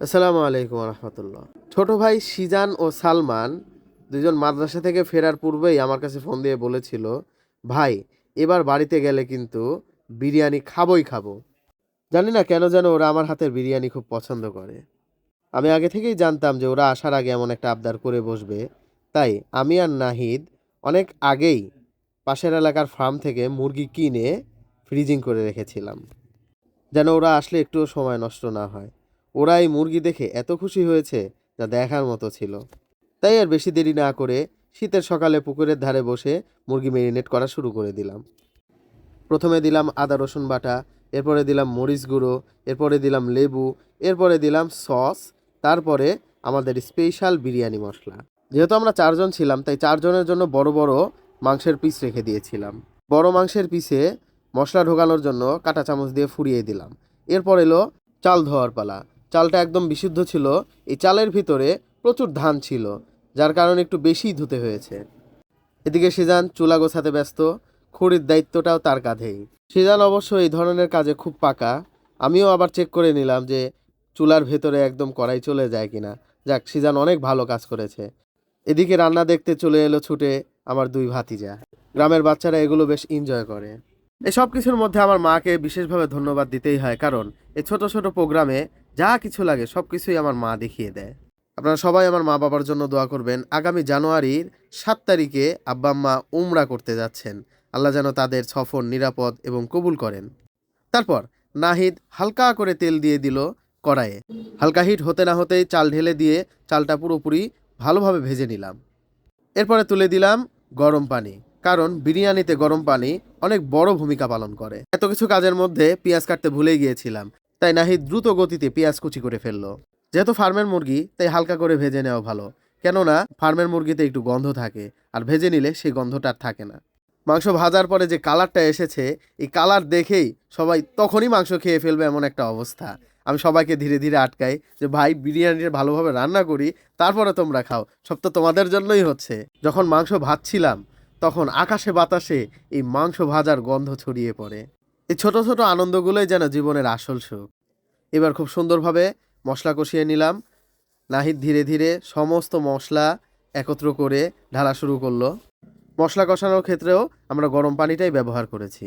আসসালামু আলাইকুম রহমতুল্লাহ। ছোট ভাই সিজান ও সালমান দুজন মাদ্রাসা থেকে ফেরার পূর্বেই আমার কাছে ফোন দিয়ে বলেছিল, ভাই এবার বাড়িতে গেলে কিন্তু বিরিয়ানি খাবোই খাবো। জানি না কেন যেন ওরা আমার হাতের বিরিয়ানি খুব পছন্দ করে। আমি আগে থেকেই জানতাম যে ওরা আসার আগে এমন একটা আবদার করে বসবে। তাই আমি আর নাহিদ অনেক আগেই পাশের এলাকার ফার্ম থেকে মুরগি কিনে ফ্রিজিং করে রেখেছিলাম, যেন ওরা আসলে একটুও সময় নষ্ট না হয়। ওরা এই মুরগি দেখে এত খুশি হয়েছে, যা দেখার মতো ছিল। তাই আর বেশি দেরি না করে শীতের সকালে পুকুরের ধারে বসে মুরগি মেরিনেট করা শুরু করে দিলাম। প্রথমে দিলাম আদা রসুন বাটা, এরপরে দিলাম মরিচ গুঁড়ো, এরপরে দিলাম লেবু, এরপরে দিলাম সস, তারপরে আমাদের স্পেশাল বিরিয়ানি মশলা। যেহেতু আমরা চারজন ছিলাম, তাই চারজনের জন্য বড় বড় মাংসের পিস রেখে দিয়েছিলাম। বড় মাংসের পিসে মশলা ঢোকানোর জন্য কাঁটা চামচ দিয়ে ফুরিয়ে দিলাম। এরপর এলো চাল ধোয়ার পালা। চালটা একদম বিশুদ্ধ ছিল। এই চালের ভিতরে প্রচুর ধান ছিল, যার কারণে একটু বেশিই ধুতে হয়েছে। এদিকে সিজান চুলা গোছাতে ব্যস্ত, খড়ির দায়িত্বটাও তার কাঁধেই। সিজান অবশ্য এই ধরনের কাজে খুব পাকা। আমিও আবার চেক করে নিলাম যে চুলার ভেতরে একদম কড়াই চলে যায় কিনা। যাক, সিজান অনেক ভালো কাজ করেছে। এদিকে রান্না দেখতে চলে এলো ছুটে আমার দুই ভাতিজা। গ্রামের বাচ্চারা এগুলো বেশ এনজয় করে। এই সব কিছুর মধ্যে আমার মাকে বিশেষভাবে ধন্যবাদ দিতেই হয়, কারণ এই ছোট ছোট প্রোগ্রামে যা কিছু লাগে সব কিছুই আমার মা দেখিয়ে দেয়। আপনারা সবাই আমার মা বাবার জন্য দোয়া করবেন। আগামী জানুয়ারির 7 তারিখে আব্বা আম্মা উমরা করতে যাচ্ছেন। আল্লাহ যেন তাদের সফর নিরাপদ এবং কবুল করেন। তারপর নাহিদ হালকা করে তেল দিয়ে দিল কড়াইয়ে। হালকা হিট হতে না হতেই চাল ঢেলে দিয়ে চালটা পুরোপুরি ভালোভাবে ভেজে নিলাম। এরপরে তুলে দিলাম গরম পানি, কারণ বিরিয়ানিতে গরম পানি অনেক বড় ভূমিকা পালন করে। এত কিছু কাজের মধ্যে পেঁয়াজ কাটতে ভুলে গিয়েছিলাম, তাই নাহিদ দ্রুত গতিতে পেঁয়াজ কুচি করে ফেললো। যেহেতু ফার্মের মুরগি, তাই হালকা করে ভেজে নেওয়া ভালো, কেননা ফার্মের মুরগিতে একটু গন্ধ থাকে, আর ভেজে নিলে সেই গন্ধটা আর থাকে না। মাংস ভাজার পরে যে কালারটা এসেছে, এই কালার দেখেই সবাই তখনই মাংস খেয়ে ফেলবে এমন একটা অবস্থা। আমি সবাইকে ধীরে ধীরে আটকাই যে ভাই, বিরিয়ানিটা ভালোভাবে রান্না করি, তারপরে তোমরা খাও, সব তো তোমাদের জন্যই হচ্ছে। যখন মাংস ভাজছিলাম, তখন আকাশে বাতাসে এই মাংস ভাজার গন্ধ ছড়িয়ে পড়ে। এই ছোট ছোট আনন্দগুলোই যেন জীবনের আসল সুখ। এবার খুব সুন্দরভাবে মশলা কষিয়ে নিলাম। নাহিদ ধীরে ধীরে সমস্ত মশলা একত্র করে ঢালা শুরু করলো। মশলা কষানোর ক্ষেত্রেও আমরা গরম পানিটাই ব্যবহার করেছি।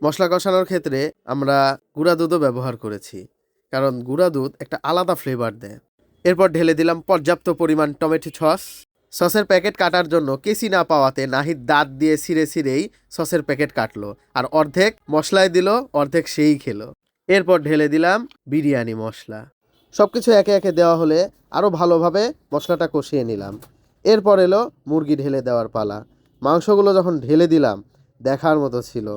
মশলা কষানোর ক্ষেত্রে আমরা গুঁড়া দুধও ব্যবহার করেছি, কারণ গুঁড়া দুধ একটা আলাদা ফ্লেভার দেয়। এরপর ঢেলে দিলাম পর্যাপ্ত পরিমাণ টমেটো সস। সসের প্যাকেট কাটার জন্য কেসি না পাওয়াতে নাহিদ দাঁত দিয়ে ছিঁড়ে ছিঁড়েই সসের প্যাকেট কাটলো, আর অর্ধেক মশলায় দিল, অর্ধেক সেই খেলো। এরপর ঢেলে দিলাম বিরিয়ানি মশলা। সব কিছু একে একে দেওয়া হলে আরও ভালোভাবে মশলাটা কষিয়ে নিলাম। এরপর এলো মুরগি ঢেলে দেওয়ার পালা। মাংসগুলো যখন ঢেলে দিলাম, দেখার মতো ছিল।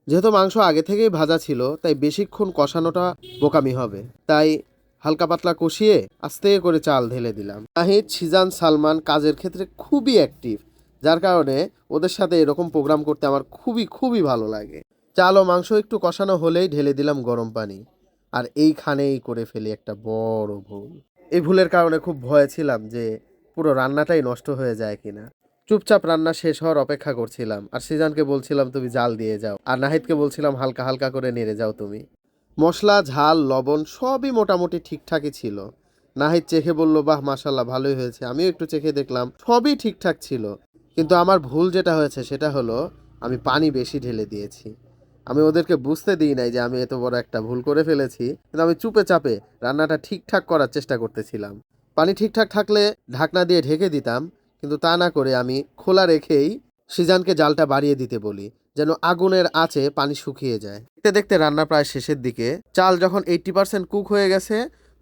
যেহেতু মাংস আগে থেকেই ভাজা ছিল, তাই বেশিক্ষণ কষানোটা বোকামি হবে। তাই হালকা পাতলা কষিয়ে আস্তে করে চাল ঢেলে দিলাম। নাহিদ, সিজান, সালমান কাজের ক্ষেত্রে খুবই অ্যাক্টিভ, যার কারণে ওদের সাথে এরকম প্রোগ্রাম করতে আমার খুবই খুবই ভালো লাগে। চাল ও মাংস একটু কষানো হলেই ঢেলে দিলাম গরম পানি। আর এইখানেই করে ফেলি একটা বড় ভুল। এই ভুলের কারণে খুব ভয়ে ছিলাম যে পুরো রান্নাটাই নষ্ট হয়ে যায় কিনা। চুপচাপ রান্না শেষ হওয়ার অপেক্ষা করছিলাম, আর সিজানকে বলছিলাম তুমি জাল দিয়ে যাও, আর নাহিদকে বলছিলাম হালকা হালকা করে নেড়ে যাও তুমি। মশলা, ঝাল, লবণ সবই মোটামুটি ঠিকঠাকই ছিল। নাহিদ চেখে বলল, বাহ মাশাল্লাহ, ভালোই হয়েছে। আমিও একটু চেখে দেখলাম, সবই ঠিকঠাক ছিল। কিন্তু আমার ভুল যেটা হয়েছে সেটা হলো আমি পানি বেশি ঢেলে দিয়েছি। আমি ওদেরকে বুঝতে দিই নাই যে আমি এত বড় একটা ভুল করে ফেলেছি, কিন্তু আমি চুপে চাপে রান্নাটা ঠিকঠাক করার চেষ্টা করতেছিলাম। পানি ঠিকঠাক থাকলে ঢাকনা দিয়ে ঢেকে দিতাম, কিন্তু তা না করে আমি খোলা রেখেই সিজানকে জালটা বাড়িয়ে দিতে বলি, যেন আগুনের আঁচে পানি শুকিয়ে যায়। দেখতে দেখতে রান্না প্রায় শেষের দিকে। চাল যখন 80% কুক হয়ে গেছে,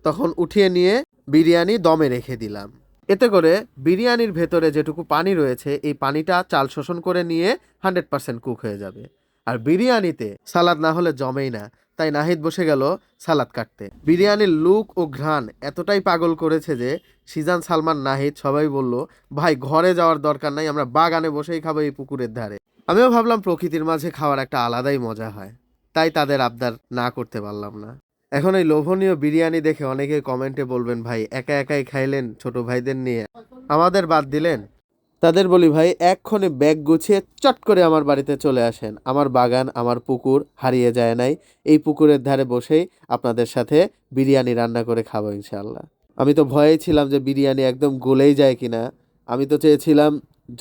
তখন উঠিয়ে নিয়ে বিরিয়ানি দমে রেখে দিলাম। এতে করে বিরিয়ানির ভেতরে যেটুকু পানি রয়েছে, এই পানিটা চাল শোষণ করে নিয়ে 100% কুক হয়ে যাবে। আর বিরিয়ানিতে সালাদ না হলে জমেই না, তাই নাহিদ বসে গেল সালাদ কাটতে। বিরিয়ানির লুক ও ঘ্রাণ এতটাই পাগল করেছে যে সিজান, সালমান, নাহিদ সবাই বলল, ভাই ঘরে যাওয়ার দরকার নাই, আমরা বাগানে বসেই খাবো এই পুকুরের ধারে। আমিও ভাবলাম প্রকৃতির মাঝে খাওয়ার একটা আলাদাই মজা হয়, তাই তাদের আবদার না করতে পারলাম না। এখন এই লোভনীয় বিরিয়ানি দেখে অনেকে কমেন্টে বলবেন, ভাই একা একাই খাইলেন ছোট ভাইদের নিয়ে, আমাদের বাদ দিলেন। তাদের বলি ভাই এক্ষণে ব্যাগ গুছিয়ে চট করে আমার বাড়িতে চলে আসেন। আমার বাগান, আমার পুকুর হারিয়ে যায় নাই। এই পুকুরের ধারে বসেই আপনাদের সাথে বিরিয়ানি রান্না করে খাবো ইনশাআল্লাহ। আমি তো ভয়েই ছিলাম যে বিরিয়ানি একদম গলেই যায় কিনা। আমি তো চেয়েছিলাম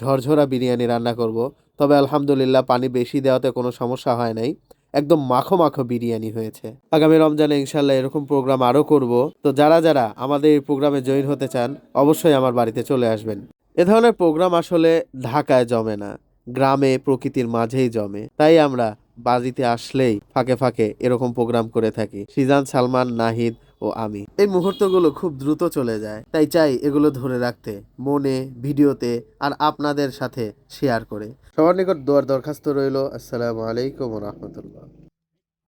ঝরঝরা বিরিয়ানি রান্না করব। তবে আলহামদুলিল্লাহ পানি বেশি দেওয়াতে কোনো সমস্যা হয় নাই। একদম মাখো মাখো বিরিয়ানি হয়েছে। আগামী রমজানে ইনশাল্লাহ এরকম প্রোগ্রাম আরও করব। তো যারা যারা আমাদের এই প্রোগ্রামে জয়েন হতে চান অবশ্যই আমার বাড়িতে চলে আসবেন। এ ধরনের প্রোগ্রাম আসলে ঢাকায় জমে না, গ্রামে প্রকৃতির মাঝেই জমে। তাই আমরা বাড়িতে আসলেই ফাঁকে ফাঁকে এরকম প্রোগ্রাম করে থাকি, সিজান, সালমান, নাহিদ ও আমি। এই মুহূর্তগুলো খুব দ্রুত চলে যায়, তাই চাই এগুলো ধরে রাখতে, মনে, ভিডিওতে আর আপনাদের সাথে শেয়ার করে। সবার নিকট দোয়ার দরখাস্ত রইল। আসসালামু আলাইকুম ওয়া রাহমাতুল্লাহ।